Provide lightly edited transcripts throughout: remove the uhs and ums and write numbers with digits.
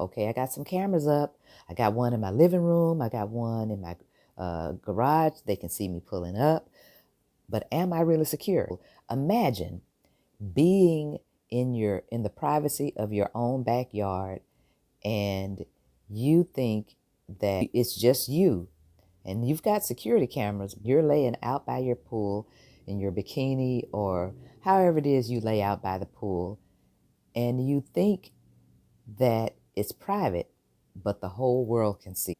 okay, I got some cameras up. I got one in my living room. I got one in my garage. They can see me pulling up. But am I really secure? Imagine being in the privacy of your own backyard, and you think that it's just you, and you've got security cameras. You're laying out by your pool in your bikini or however it is you lay out by the pool, and you think that it's private, but the whole world can see.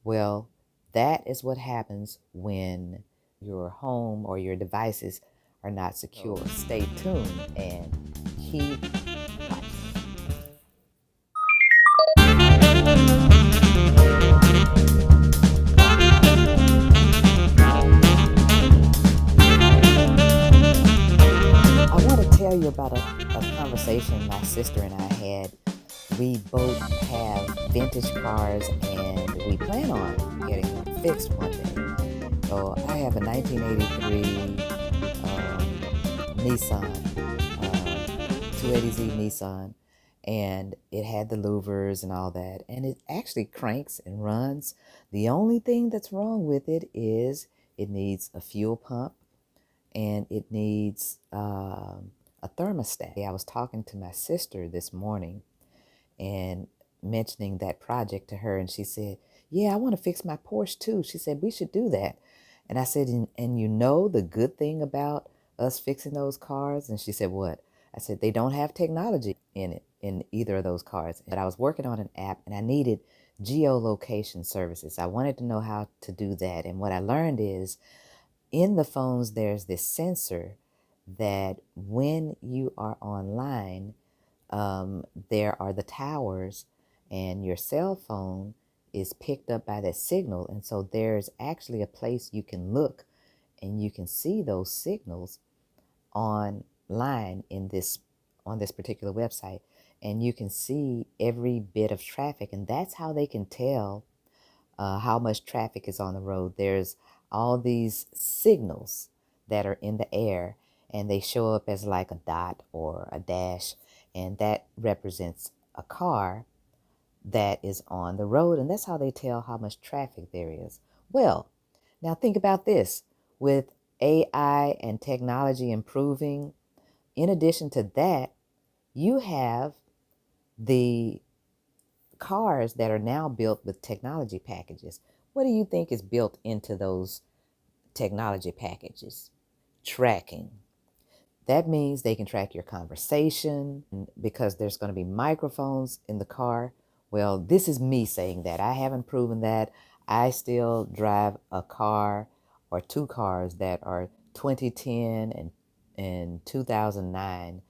Well, that is what happens when your home or your devices are not secure. Stay tuned and keep watching. I want to tell you about a conversation my sister and I had. We both have vintage cars and we plan on getting them fixed one day. So I have a 1983 Nissan, 280Z Nissan, and it had the louvers and all that, and it actually cranks and runs. The only thing that's wrong with it is it needs a fuel pump and it needs a thermostat. I was talking to my sister this morning and mentioning that project to her, and she said, yeah, I want to fix my Porsche too. She said, we should do that. And I said, and you know the good thing about us fixing those cars? And she said, what? I said, they don't have technology in it, in either of those cars. But I was working on an app and I needed geolocation services. I wanted to know how to do that. And what I learned is in the phones, there's this sensor that when you are online, there are the towers, and your cell phone is picked up by that signal. And so there's actually a place you can look and you can see those signals online on this particular website, and you can see every bit of traffic, and that's how they can tell how much traffic is on the road. There's all these signals that are in the air, and they show up as like a dot or a dash, and that represents a car that is on the road, and that's how they tell how much traffic there is. Well, now think about this. With AI and technology improving, in addition to that, you have the cars that are now built with technology packages. What do you think is built into those technology packages? Tracking. That means they can track your conversation because there's going to be microphones in the car. Well, this is me saying that. I haven't proven that. I still drive a car or two cars that are 2010 and 2009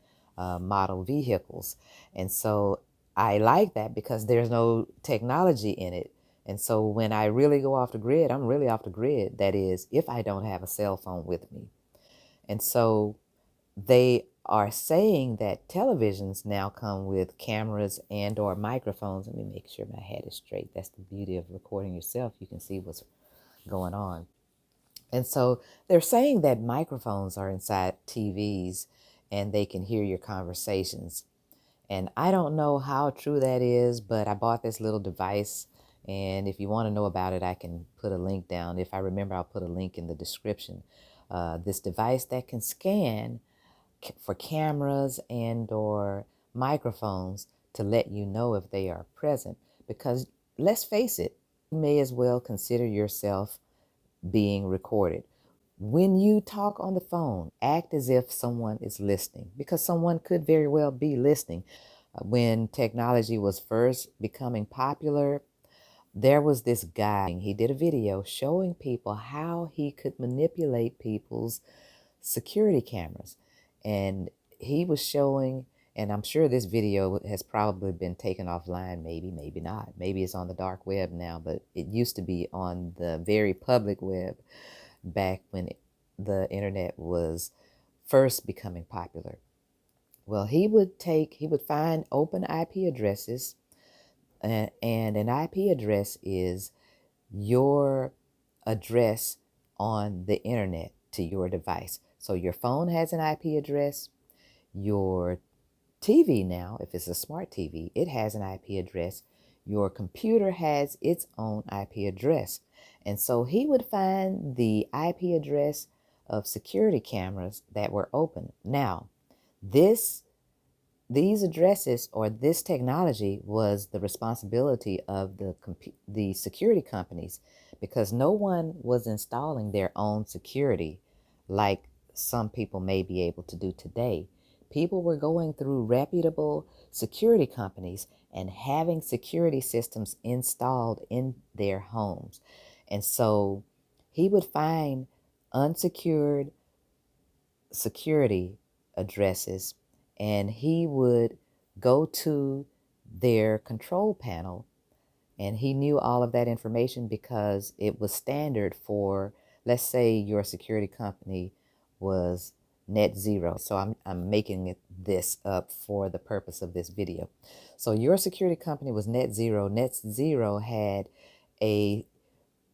model vehicles. And so I like that because there's no technology in it. And so when I really go off the grid, I'm really off the grid. That is, if I don't have a cell phone with me. And so they are saying that televisions now come with cameras and or microphones. Let me make sure my head is straight. That's the beauty of recording yourself. You can see what's going on. And so they're saying that microphones are inside TVs and they can hear your conversations. And I don't know how true that is, but I bought this little device. And if you want to know about it, I can put a link down. If I remember, I'll put a link in the description. This device that can scan for cameras and or microphones to let you know if they are present. Because let's face it, you may as well consider yourself being recorded. When you talk on the phone, act as if someone is listening, because someone could very well be listening. When technology was first becoming popular, there was this guy, he did a video showing people how he could manipulate people's security cameras. And he was showing, and I'm sure this video has probably been taken offline, maybe not. Maybe it's on the dark web now, but it used to be on the very public web back when the internet was first becoming popular. Well, he would find open IP addresses, and an IP address is your address on the internet to your device. So your phone has an IP address, your TV now, if it's a smart TV, it has an IP address. Your computer has its own IP address. And so he would find the IP address of security cameras that were open. Now, these addresses or this technology was the responsibility of the security companies, because no one was installing their own security like some people may be able to do today. People were going through reputable security companies and having security systems installed in their homes. And so he would find unsecured security addresses, and he would go to their control panel, and he knew all of that information because it was standard for, let's say your security company was net zero. So I'm making this up for the purpose of this video. So your security company was net zero. Net zero had a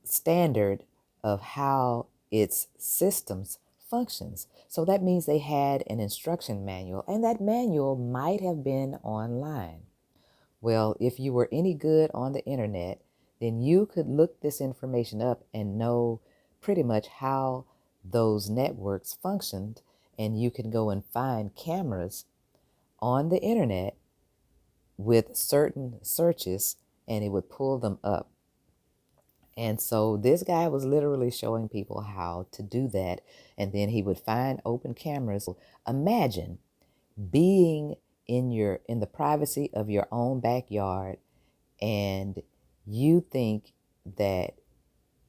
standard of how its systems functions. So that means they had an instruction manual, and that manual might have been online. Well, if you were any good on the internet, then you could look this information up and know pretty much how those networks functioned, and you can go and find cameras on the internet with certain searches, and it would pull them up. And so this guy was literally showing people how to do that. And then he would find open cameras. Imagine being in the privacy of your own backyard, and you think that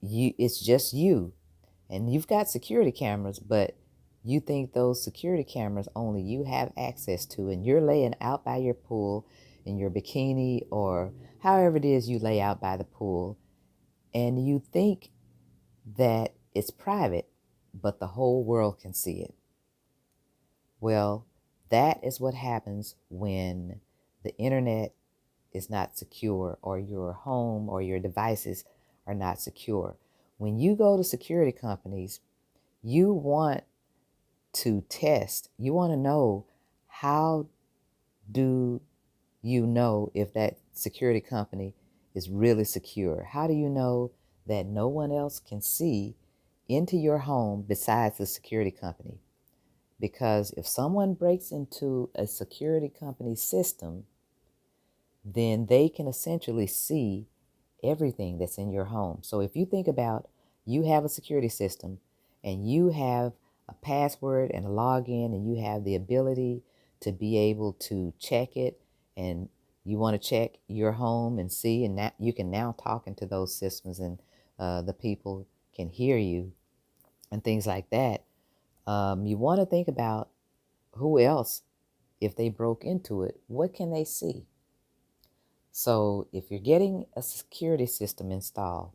it's just you, and you've got security cameras, but you think those security cameras only you have access to, and you're laying out by your pool in your bikini or however it is you lay out by the pool, and you think that it's private, but the whole world can see it. Well, that is what happens when the internet is not secure, or your home or your devices are not secure. When you go to security companies, you want to test, you want to know, how do you know if that security company is really secure? How do you know that no one else can see into your home besides the security company? Because if someone breaks into a security company system, then they can essentially see everything that's in your home. So if you think about, you have a security system and you have a password and a login, and you have the ability to be able to check it, and you want to check your home and see, and that you can now talk into those systems, and the people can hear you and things like that. You want to think about who else, if they broke into it, what can they see? So if you're getting a security system installed,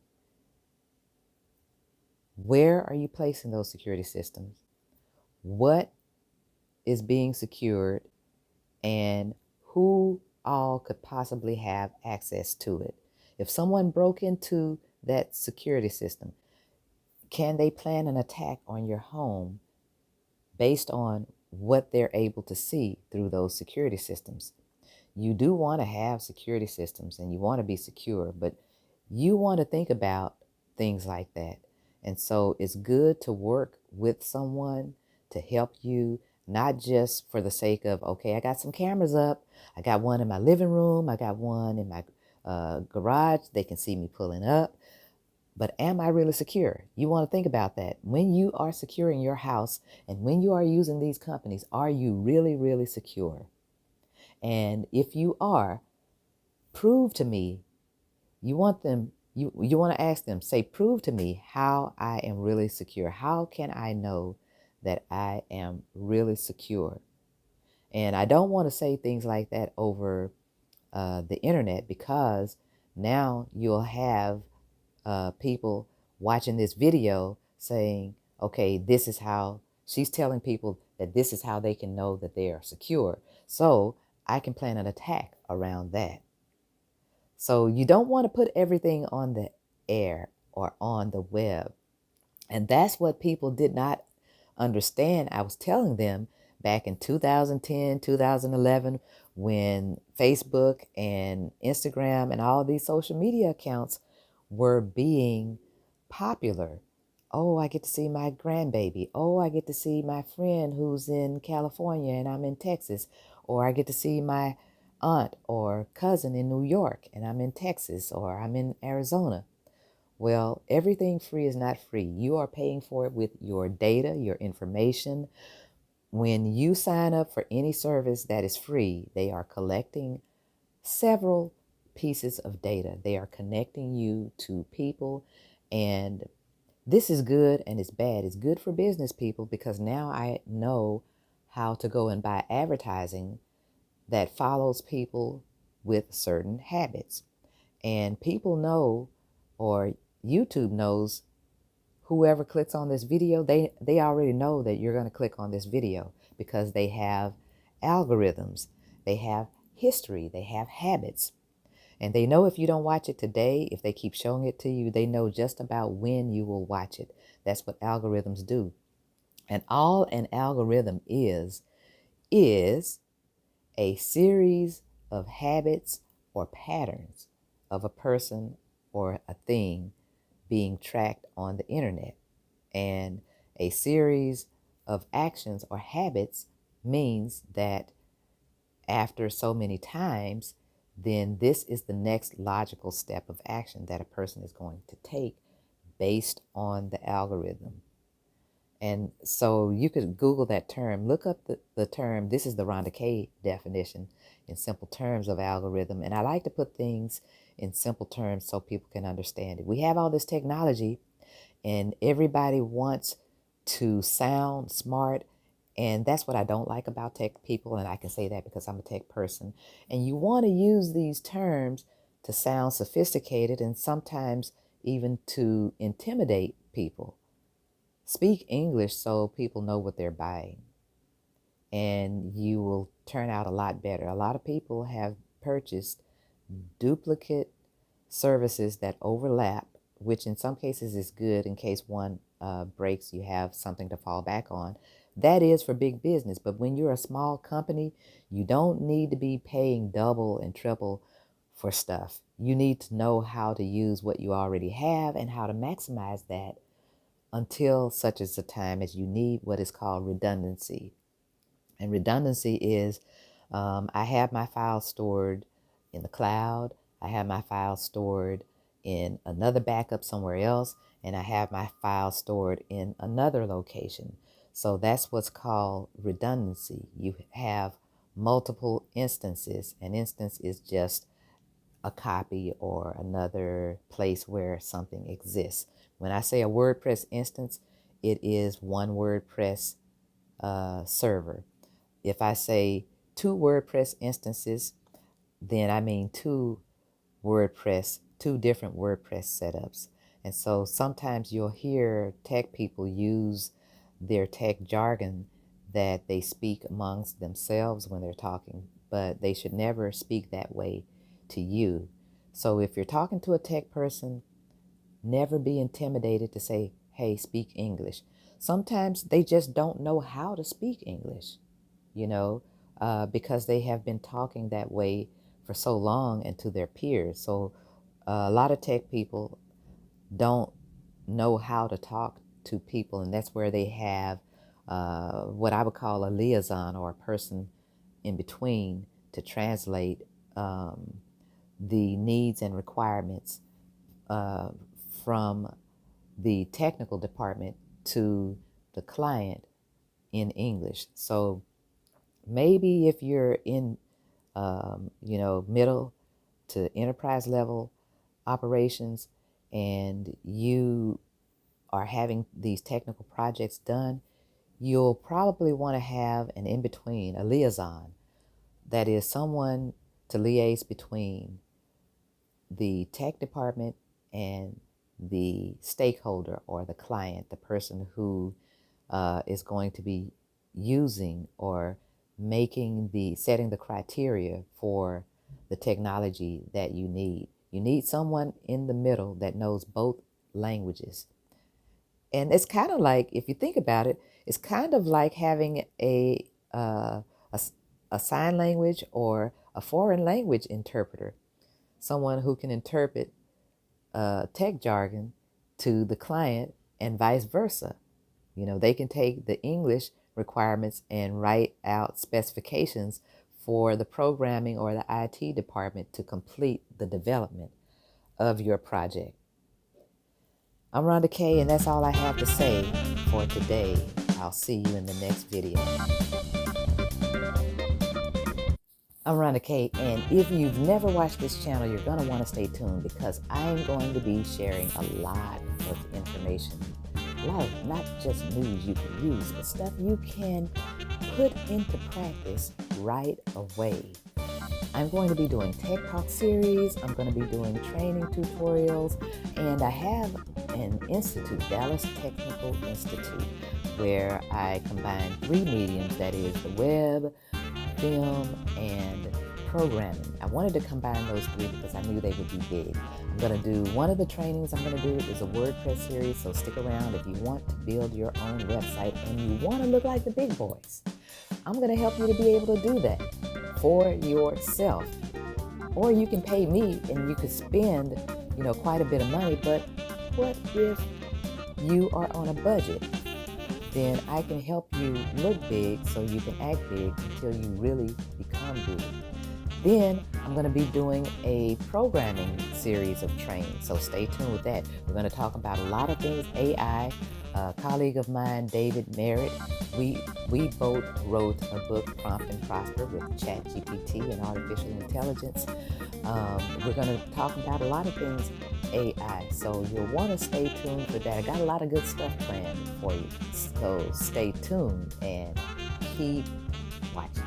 where are you placing those security systems? What is being secured, and who all could possibly have access to it? If someone broke into that security system, can they plan an attack on your home based on what they're able to see through those security systems? You do want to have security systems and you want to be secure, but you want to think about things like that. And so it's good to work with someone to help you, not just for the sake of, okay, I got some cameras up. I got one in my living room. I got one in my garage. They can see me pulling up. But am I really secure? You want to think about that. When you are securing your house and when you are using these companies, are you really, really secure? And if you are, prove to me. You want to ask them, say, prove to me how I am really secure. How can I know that I am really secure? And I don't want to say things like that over the internet, because now you'll have people watching this video saying, okay, this is how she's telling people that this is how they can know that they are secure. So I can plan an attack around that. So you don't want to put everything on the air or on the web. And that's what people did not understand. I was telling them, back in 2010, 2011, when Facebook and Instagram and all these social media accounts were being popular. Oh, I get to see my grandbaby. Oh, I get to see my friend who's in California and I'm in Texas. Or I get to see my aunt or cousin in New York and I'm in Texas or I'm in Arizona. Well, everything free is not free. You are paying for it with your data, your information. When you sign up for any service that is free, they are collecting several pieces of data. They are connecting you to people, and this is good and it's bad. It's good for business people because now I know how to go and buy advertising that follows people with certain habits. And people know, or YouTube knows, whoever clicks on this video, they already know that you're going to click on this video because they have algorithms, they have history, they have habits. And they know if you don't watch it today, if they keep showing it to you, they know just about when you will watch it. That's what algorithms do. And all an algorithm is a series of habits or patterns of a person or a thing being tracked on the internet. And a series of actions or habits means that after so many times, then this is the next logical step of action that a person is going to take based on the algorithm. And so you could Google that term, look up the term. This is the Rhonda K definition in simple terms of algorithm. And I like to put things in simple terms so people can understand it. We have all this technology and everybody wants to sound smart. And that's what I don't like about tech people. And I can say that because I'm a tech person. And you want to use these terms to sound sophisticated and sometimes even to intimidate people. Speak English so people know what they're buying, and you will turn out a lot better. A lot of people have purchased duplicate services that overlap, which in some cases is good in case one breaks, you have something to fall back on. That is for big business. But when you're a small company, you don't need to be paying double and triple for stuff. You need to know how to use what you already have and how to maximize that until such as a time as you need what is called redundancy. And redundancy is I have my files stored in the cloud, I have my files stored in another backup somewhere else, and I have my files stored in another location. So that's what's called redundancy. You have multiple instances. An instance is just a copy or another place where something exists. When I say a WordPress instance, it is one WordPress server. If I say two WordPress instances, then I mean two different WordPress setups. And so sometimes you'll hear tech people use their tech jargon that they speak amongst themselves when they're talking, but they should never speak that way to you. So if you're talking to a tech person, never be intimidated to say, hey, speak English. Sometimes they just don't know how to speak English, you know, because they have been talking that way for so long and to their peers. So a lot of tech people don't know how to talk to people, and that's where they have what I would call a liaison or a person in between to translate the needs and requirements uh, from the technical department to the client in English. So maybe if you're in, middle to enterprise level operations and you are having these technical projects done, you'll probably want to have an in-between, a liaison, that is someone to liaise between the tech department and the stakeholder or the client, the person who is going to be using or setting the criteria for the technology that you need. You need someone in the middle that knows both languages. And it's kind of like, if you think about it, it's kind of like having a, a sign language or a foreign language interpreter, someone who can interpret tech jargon to the client and vice versa. They can take the English requirements and write out specifications for the programming or the IT department to complete the development of your project. I'm Rhonda K, and that's all I have to say for today. I'll see you in the next video. I'm Rhonda K, and if you've never watched this channel, you're going to want to stay tuned because I'm going to be sharing a lot of information. A lot of not just news you can use, but stuff you can put into practice right away. I'm going to be doing Tech Talk series. I'm going to be doing training tutorials, and I have an institute, Dallas Technical Institute, where I combine 3 mediums, that is the web, film, and programming. I wanted to combine those 3 because I knew they would be big. I'm going to do one of the trainings I'm going to do is a WordPress series, so stick around if you want to build your own website and you want to look like the big boys. I'm going to help you to be able to do that for yourself. Or you can pay me and you could spend, quite a bit of money, but what if you are on a budget? Then I can help you look big so you can act big until you really become big. Then I'm going to be doing a programming series of training, so stay tuned with that. We're going to talk about a lot of things, AI. A colleague of mine, David Merritt, we both wrote a book, Prompt and Prosper, with ChatGPT and artificial intelligence. We're going to talk about a lot of things AI, so you'll want to stay tuned for that. I got a lot of good stuff planned for you, so stay tuned and keep watching.